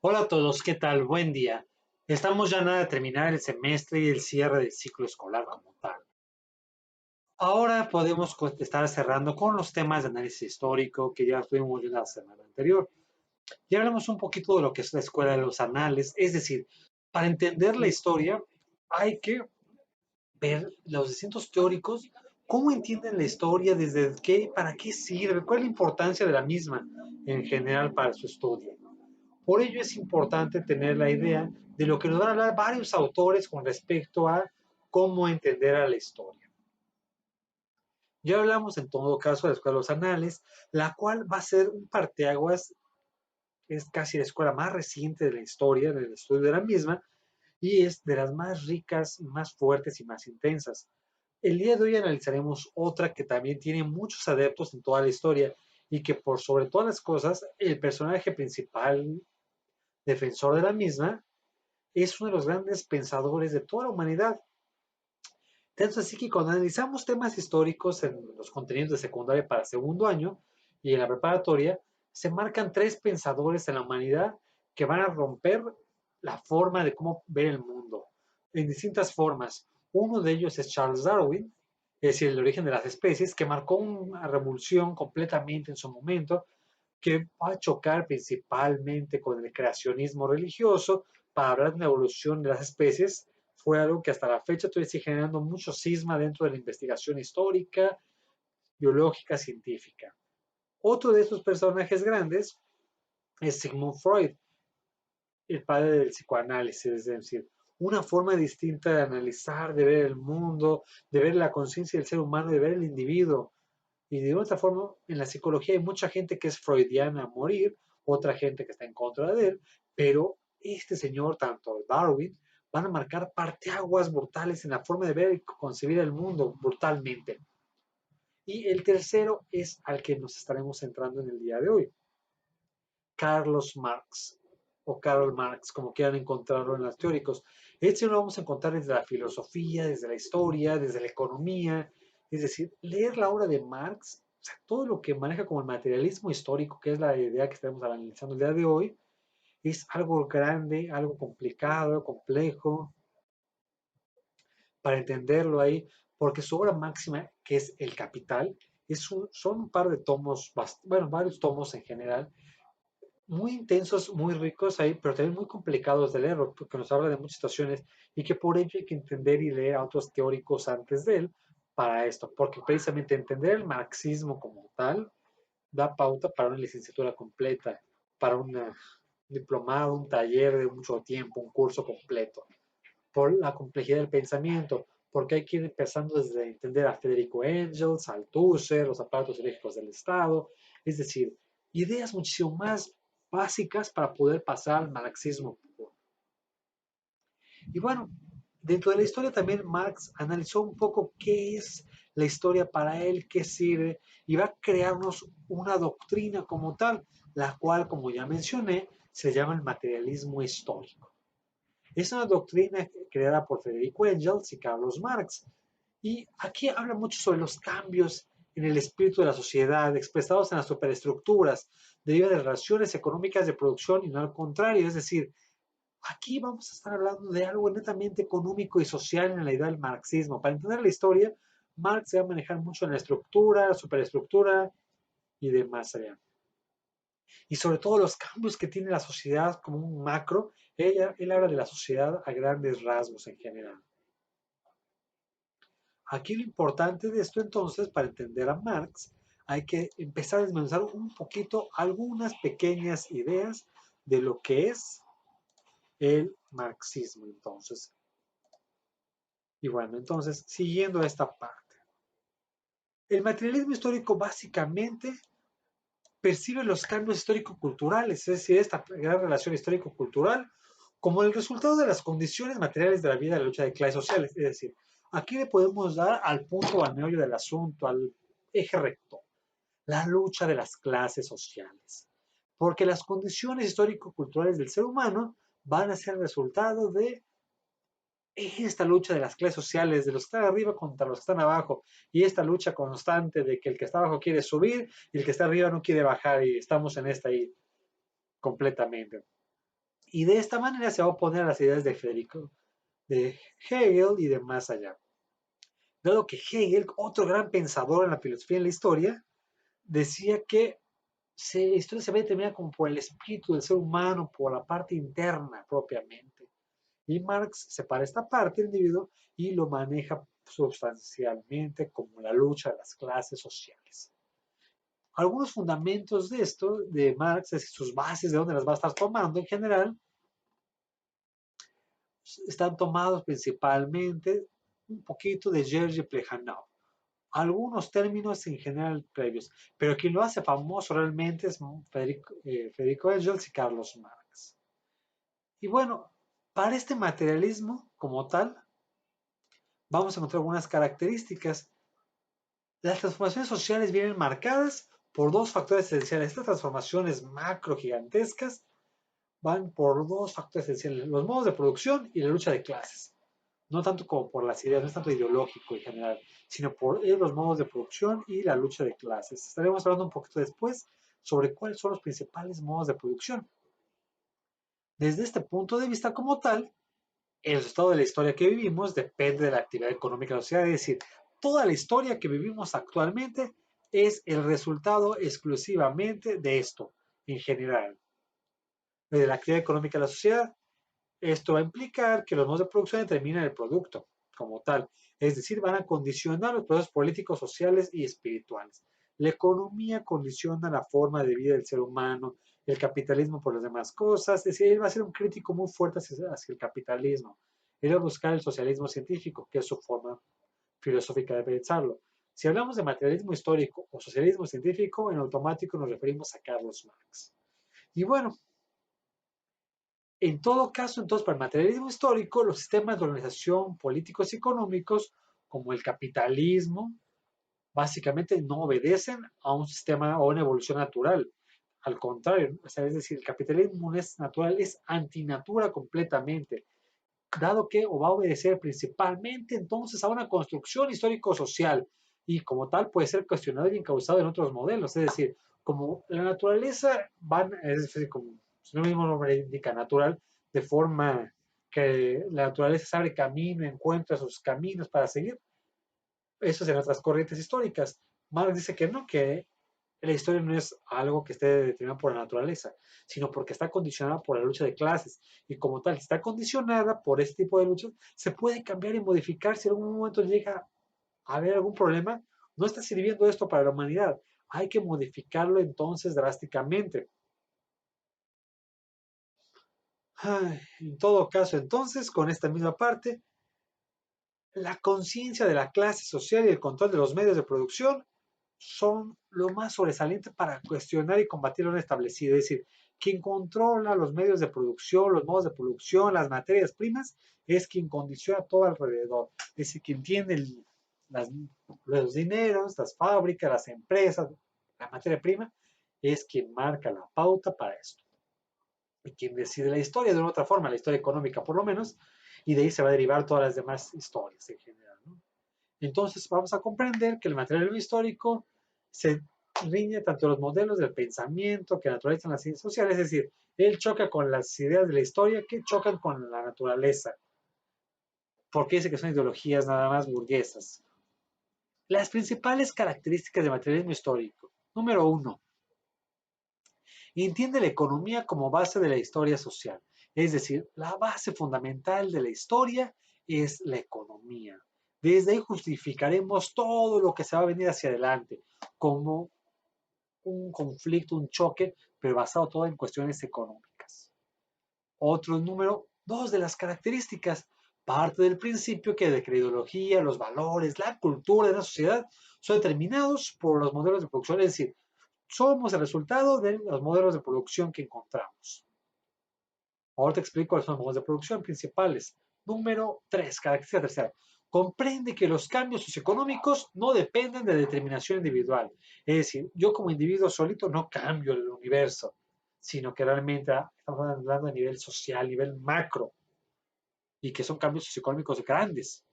Hola a todos, ¿qué tal? Buen día. Estamos ya nada de terminar el semestre y el cierre del ciclo escolar como tal. Ahora podemos estar cerrando con los temas de análisis histórico que ya estuvimos viendo la semana anterior. Ya hablamos un poquito de lo que es la escuela de los anales, es decir, para entender la historia hay que ver los distintos teóricos cómo entienden la historia, desde qué, para qué sirve, cuál es la importancia de la misma en general para su estudio. Por ello es importante tener la idea de lo que nos van a hablar varios autores con respecto a cómo entender a la historia. Ya hablamos en todo caso de la Escuela de los Anales, la cual va a ser un parteaguas, es casi la escuela más reciente de la historia, del estudio de la misma, y es de las más ricas, más fuertes y más intensas. El día de hoy analizaremos otra que también tiene muchos adeptos en toda la historia y que por sobre todas las cosas, el personaje principal defensor de la misma es uno de los grandes pensadores de toda la humanidad. Tanto así que cuando analizamos temas históricos en los contenidos de secundaria para segundo año y en la preparatoria, se marcan tres pensadores en la humanidad que van a romper la forma de cómo ver el mundo en distintas formas. Uno de ellos es Charles Darwin, es decir, el origen de las especies, que marcó una revolución completamente en su momento, que va a chocar principalmente con el creacionismo religioso para hablar de una evolución de las especies. Fue algo que hasta la fecha todavía sigue generando mucho cisma dentro de la investigación histórica, biológica, científica. Otro de estos personajes grandes es Sigmund Freud, el padre del psicoanálisis, es decir, una forma distinta de analizar, de ver el mundo, de ver la conciencia del ser humano, de ver el individuo. Y de otra forma, en la psicología hay mucha gente que es freudiana a morir, otra gente que está en contra de él, pero este señor, tanto Darwin, van a marcar parteaguas brutales en la forma de ver y concebir el mundo brutalmente. Y el tercero es al que nos estaremos centrando en el día de hoy, Carlos Marx, o Karl Marx, como quieran encontrarlo en los teóricos. Este lo vamos a encontrar desde la filosofía, desde la historia, desde la economía, es decir, leer la obra de Marx, o sea, todo lo que maneja como el materialismo histórico, que es la idea que estamos analizando el día de hoy, es algo grande, algo complicado, complejo, para entenderlo ahí, porque su obra máxima, que es El Capital, son un par de tomos, bueno, varios tomos en general, muy intensos, muy ricos ahí, pero también muy complicados de leer, porque nos habla de muchas situaciones y que por ello hay que entender y leer a otros teóricos antes de él para esto, porque precisamente entender el marxismo como tal da pauta para una licenciatura completa, para un diplomado, un taller de mucho tiempo, un curso completo, por la complejidad del pensamiento, porque hay que ir empezando desde entender a Federico Engels, a Althusser, los aparatos ideológicos del Estado, es decir, ideas muchísimo más básicas para poder pasar al marxismo. Y bueno, dentro de la historia también Marx analizó un poco qué es la historia para él, qué sirve, y va a crearnos una doctrina como tal, la cual, como ya mencioné, se llama el materialismo histórico. Es una doctrina creada por Federico Engels y Carlos Marx. Y aquí habla mucho sobre los cambios en el espíritu de la sociedad expresados en las superestructuras debido a las relaciones económicas de producción y no al contrario. Es decir, aquí vamos a estar hablando de algo netamente económico y social en la idea del marxismo. Para entender la historia, Marx se va a manejar mucho en la estructura, la superestructura y demás allá. Y sobre todo los cambios que tiene la sociedad como un macro. Él habla de la sociedad a grandes rasgos en general. Aquí lo importante de esto entonces, para entender a Marx, hay que empezar a desmenuzar un poquito algunas pequeñas ideas de lo que es el marxismo entonces. Y bueno, entonces, siguiendo esta parte. El materialismo histórico básicamente percibe los cambios histórico-culturales, es decir, esta gran relación histórico-cultural, como el resultado de las condiciones materiales de la vida de la lucha de clases sociales. Es decir, aquí le podemos dar al punto, al meollo del asunto, al eje recto, la lucha de las clases sociales. Porque las condiciones histórico-culturales del ser humano van a ser resultado de esta lucha de las clases sociales, de los que están arriba contra los que están abajo, y esta lucha constante de que el que está abajo quiere subir y el que está arriba no quiere bajar, y estamos en esta ahí completamente. Y de esta manera se va a oponer a las ideas de Hegel y de más allá. Dado que Hegel, otro gran pensador en la filosofía y en la historia, decía que esto se ve determinado como por el espíritu del ser humano, por la parte interna propiamente. Y Marx separa esta parte del individuo y lo maneja sustancialmente como la lucha de las clases sociales. Algunos fundamentos de esto, de Marx, es sus bases, de dónde las va a estar tomando en general, están tomados principalmente un poquito de Jerzy Plejánov, algunos términos en general previos, pero quien lo hace famoso realmente es Federico Engels y Carlos Marx. Y bueno, para este materialismo como tal, vamos a encontrar algunas características. Las transformaciones sociales vienen marcadas por dos factores esenciales. Estas transformaciones macro gigantescas van por dos factores esenciales, los modos de producción y la lucha de clases. No tanto como por las ideas, no es tanto ideológico en general, sino por los modos de producción y la lucha de clases. Estaremos hablando un poquito después sobre cuáles son los principales modos de producción. Desde este punto de vista como tal, el resultado de la historia que vivimos depende de la actividad económica de la sociedad, es decir, toda la historia que vivimos actualmente es el resultado exclusivamente de esto, en general, de la actividad económica de la sociedad. Esto va a implicar que los modos de producción determinan el producto como tal, es decir, van a condicionar los procesos políticos, sociales y espirituales. La economía condiciona la forma de vida del ser humano, el capitalismo por las demás cosas, es decir, él va a ser un crítico muy fuerte hacia el capitalismo. Él va a buscar el socialismo científico, que es su forma filosófica de pensarlo. Si hablamos de materialismo histórico o socialismo científico, en automático nos referimos a Carlos Marx. Y bueno, en todo caso, entonces, para el materialismo histórico, los sistemas de organización políticos y económicos, como el capitalismo, básicamente no obedecen a un sistema o una evolución natural. Al contrario, o sea, es decir, el capitalismo no es natural, es antinatura completamente, dado que o va a obedecer principalmente entonces a una construcción histórico-social y como tal puede ser cuestionado y encauzado en otros modelos, es decir, como la naturaleza van, es decir, como su mismo nombre indica, natural, de forma que la naturaleza se abre camino, encuentra sus caminos para seguir, eso es en otras corrientes históricas. Marx dice que no, que la historia no es algo que esté determinado por la naturaleza, sino porque está condicionada por la lucha de clases. Y como tal, si está condicionada por este tipo de luchas, se puede cambiar y modificar si en algún momento llega a haber algún problema. No está sirviendo esto para la humanidad. Hay que modificarlo entonces drásticamente. Ay, en todo caso, entonces, con esta misma parte, la conciencia de la clase social y el control de los medios de producción son lo más sobresaliente para cuestionar y combatir lo establecido. Es decir, quien controla los medios de producción, los modos de producción, las materias primas, es quien condiciona todo alrededor. Es decir, quien tiene las, los dineros, las fábricas, las empresas, la materia prima, es quien marca la pauta para esto. Y quien decide la historia de una otra forma, la historia económica por lo menos, y de ahí se va a derivar todas las demás historias en general, ¿no? Entonces vamos a comprender que el materialismo histórico se riñe tanto los modelos del pensamiento que naturalizan las ciencias sociales, es decir, él choca con las ideas de la historia que chocan con la naturaleza, porque dice que son ideologías nada más burguesas. Las principales características del materialismo histórico. Número uno, entiende la economía como base de la historia social, es decir, la base fundamental de la historia es la economía. Desde ahí justificaremos todo lo que se va a venir hacia adelante, como un conflicto, un choque, pero basado todo en cuestiones económicas. Otro número dos de las características parte del principio que de que la ideología, los valores, la cultura de la sociedad son determinados por los modelos de producción, es decir, somos el resultado de los modelos de producción que encontramos. Ahora te explico cuáles son los modelos de producción principales. Número 3, característica tercera. Comprende que los cambios socioeconómicos no dependen de determinación individual. Es decir, yo como individuo solito no cambio el universo, sino que realmente estamos hablando a nivel social, a nivel macro, y que son cambios socioeconómicos grandes.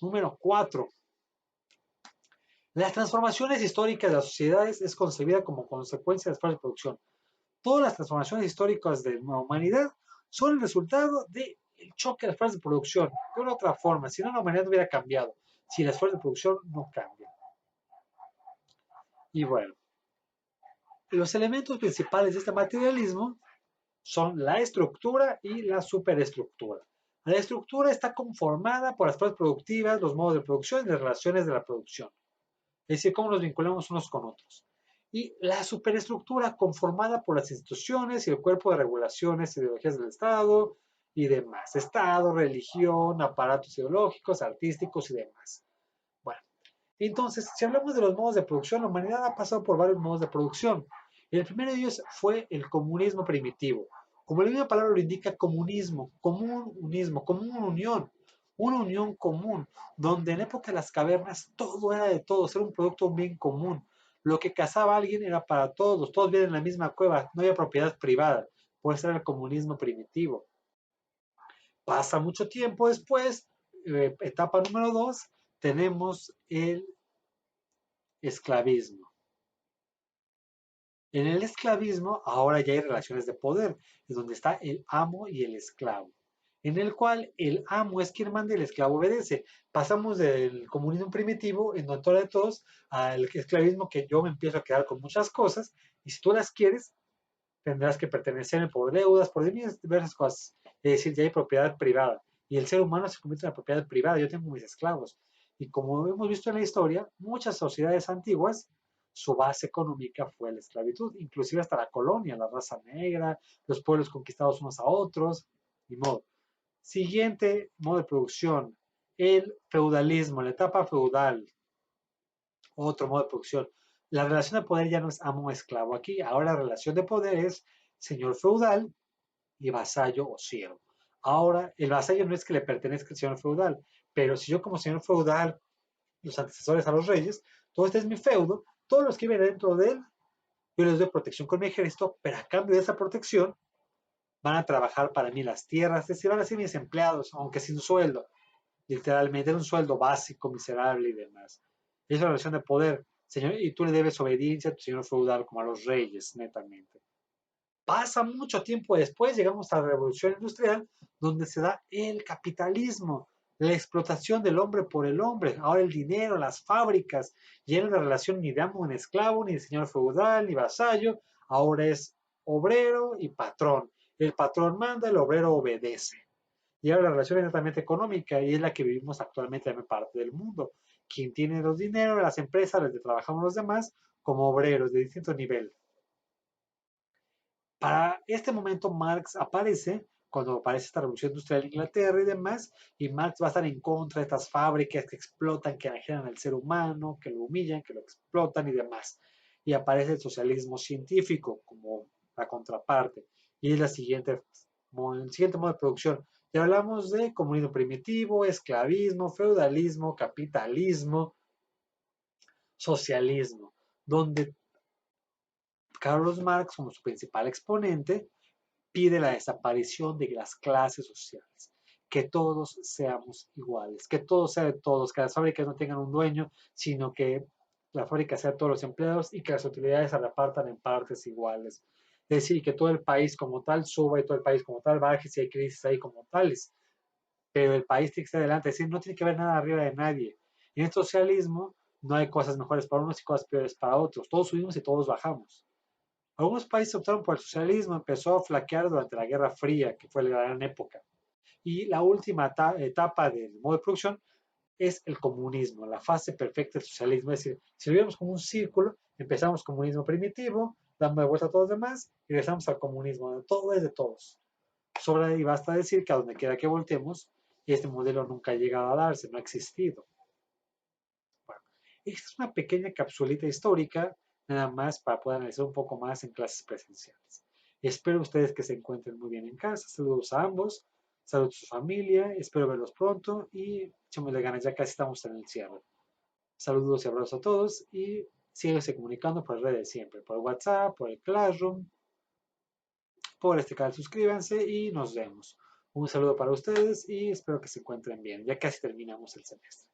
Número 4, las transformaciones históricas de las sociedades es concebida como consecuencia de las fases de producción. Todas las transformaciones históricas de la humanidad son el resultado del choque de las fuerzas de producción. De una otra forma, si no, la humanidad no hubiera cambiado. Si las fuerzas de producción no cambian. Y bueno, los elementos principales de este materialismo son la estructura y la superestructura. La estructura está conformada por las fuerzas productivas, los modos de producción y las relaciones de la producción. Es decir, cómo nos vinculamos unos con otros. Y la superestructura conformada por las instituciones y el cuerpo de regulaciones, ideologías del Estado y demás. Estado, religión, aparatos ideológicos, artísticos y demás. Bueno, entonces, si hablamos de los modos de producción, la humanidad ha pasado por varios modos de producción. El primero de ellos fue el comunismo primitivo. Como la misma palabra lo indica, comunismo, comunismo, común unión, una unión común, donde en la época de las cavernas todo era de todos, era un producto bien común. Lo que cazaba alguien era para todos, todos vivían en la misma cueva, no había propiedad privada. Por eso era el comunismo primitivo. Pasa mucho tiempo después, etapa número 2, tenemos el esclavismo. En el esclavismo ahora ya hay relaciones de poder, es donde está el amo y el esclavo, en el cual el amo es quien manda y el esclavo obedece. Pasamos del comunismo primitivo, en donde todo de todos, al esclavismo que yo me empiezo a quedar con muchas cosas, y si tú las quieres, tendrás que pertenecerme por deudas, por diversas cosas. Es decir, ya hay propiedad privada, y el ser humano se convierte en la propiedad privada. Yo tengo mis esclavos, y como hemos visto en la historia, muchas sociedades antiguas, su base económica fue la esclavitud, inclusive hasta la colonia, la raza negra, los pueblos conquistados unos a otros, y modo. Siguiente modo de producción, el feudalismo, la etapa feudal, otro modo de producción. La relación de poder ya no es amo-esclavo aquí, ahora la relación de poder es señor feudal y vasallo o siervo. Ahora, el vasallo no es que le pertenezca al señor feudal, pero si yo como señor feudal, los antecesores a los reyes, todo este es mi feudo, todos los que viven dentro de él, yo les doy protección con mi ejército, pero a cambio de esa protección van a trabajar para mí las tierras, es decir, van a ser mis empleados, aunque sin sueldo, literalmente, un sueldo básico, miserable y demás. Es la relación de poder, señor, y tú le debes obediencia a tu señor feudal como a los reyes, netamente. Pasa mucho tiempo después, llegamos a la revolución industrial, donde se da el capitalismo, la explotación del hombre por el hombre. Ahora el dinero, las fábricas, ya no es la relación ni de amo ni esclavo, ni de señor feudal, ni vasallo. Ahora es obrero y patrón. El patrón manda, el obrero obedece. Y ahora la relación es netamente económica y es la que vivimos actualmente en gran parte del mundo. Quien tiene los dineros, las empresas, las que trabajamos los demás, como obreros de distinto nivel. Para este momento Marx aparece cuando aparece esta revolución industrial en Inglaterra y demás, y Marx va a estar en contra de estas fábricas que explotan, que enajenan al ser humano, que lo humillan, que lo explotan y demás. Y aparece el socialismo científico como la contraparte. Y es el siguiente modo de producción. Ya hablamos de comunismo primitivo, esclavismo, feudalismo, capitalismo, socialismo, donde Carlos Marx, como su principal exponente, pide la desaparición de las clases sociales, que todos seamos iguales, que todo sea de todos, que las fábricas no tengan un dueño, sino que la fábrica sea de todos los empleados y que las utilidades se repartan en partes iguales. Es decir, que todo el país como tal suba y todo el país como tal baje si hay crisis ahí como tales. Pero el país tiene que estar adelante, es decir, no tiene que haber nada arriba de nadie. En el socialismo no hay cosas mejores para unos y cosas peores para otros. Todos subimos y todos bajamos. Algunos países optaron por el socialismo, empezó a flaquear durante la Guerra Fría, que fue la gran época. Y la última etapa del modo de producción es el comunismo, la fase perfecta del socialismo. Es decir, si lo viéramos como un círculo, empezamos comunismo primitivo, damos de vuelta a todos los demás y regresamos al comunismo, donde todo es de todos. Sobra y basta decir que a donde quiera que voltemos, este modelo nunca ha llegado a darse, no ha existido. Bueno, esta es una pequeña capsulita histórica, nada más para poder analizar un poco más en clases presenciales. Espero ustedes que se encuentren muy bien en casa. Saludos a ambos, saludos a su familia, espero verlos pronto y echémosle ganas, ya casi estamos en el cierre. Saludos y abrazos a todos y síguense comunicando por redes siempre, por WhatsApp, por el Classroom, por este canal suscríbanse y nos vemos. Un saludo para ustedes y espero que se encuentren bien. Ya casi terminamos el semestre.